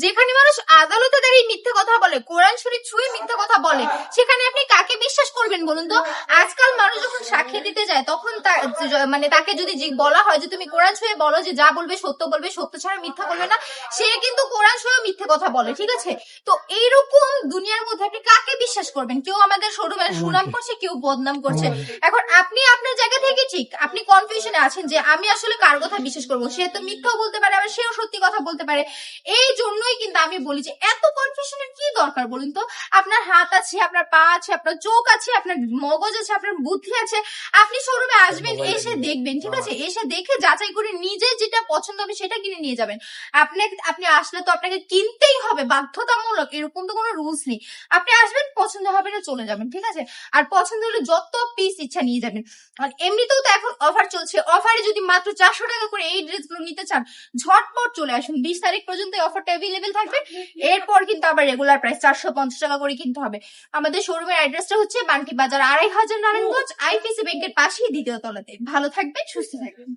যেখানে মানুষ আদালতে দাঁড়িয়ে মিথ্যে কথা বলে, কোরআন শরীফ ছুঁয়ে মিথ্যে কথা বলে, সেখানে আপনি কাকে বিশ্বাস করবেন বলুন তো? আজকাল মানুষ যখন সাক্ষী দিতে যায় তখন মানে তাকে যদি বলা হয় যে তুমি কোরআন ছুঁয়ে বলো যে যা বলবে সত্য বলবে, সত্য ছাড়া মিথ্যা বলবে না, সে কিন্তু কোরআন ছুঁয়ে মিথ্যে কথা বলে, ঠিক আছে? তো এইরকম দুনিয়ার মধ্যে আপনি কাকে বিশ্বাস করবেন? কেউ আমাদের শোরুমের সুনাম করছে, কেউ বদনাম করছে। এখন আপনি আপনার জায়গা থেকে ঠিক আপনি কনফিউশনে আছেন যে আমি আসলে কার কথা বিশ্বাস করবো। সে তো মিথ্যাও বলতে পারে, আবার সেও সত্যি কথা বলতে পারে। এই জন্যই কিন্তু আমি বলি যে এত কনফিউশনের কি দরকার বলুন তো? আপনার হাত আছে, আপনার পা আছে, আপনার চোখ আছে, আপনার মগজ আছে, আপনার বুদ্ধি আছে। আপনি শোরুমে আসবেন, এসে দেখবেন, ঠিক আছে? এসে দেখে যাচাই করে নিজে যেটা পছন্দ হবে সেটা কিনে নিয়ে যাবেন। আপনি আসলে তো আপনাকে কিনতেই হবে বাধ্যতামূলক, এরকম তো কোনো রুলস নেই। আপনি আসবেন, পছন্দ হবে না চলে যাবেন, ঠিক আছে? আর পছন্দ হলে যত পিস ইচ্ছা নিয়ে যাবেন। আর এমনিতেও তো এখন অফার চলছে, অফারে যদি মাত্র 400 টাকা করে এই ড্রেসগুলো নিতে চান, ঝটপট চলে আসুন। 20 তারিখ পর্যন্ত অফারটা অ্যাভেলেবেল থাকবে। এরপর কিন্তু আবার রেগুলার প্রাইস 450 টাকা করে কিনতে হবে। আমাদের শোরুমের অ্যাড্রেসটা হচ্ছে বান্টি বাজার 2500 নারায়ণগঞ্জ, আইপিসি ব্যাংকের পাশেই দ্বিতীয় তলাতে। ভালো থাকবেন, সুস্থ থাকবেন।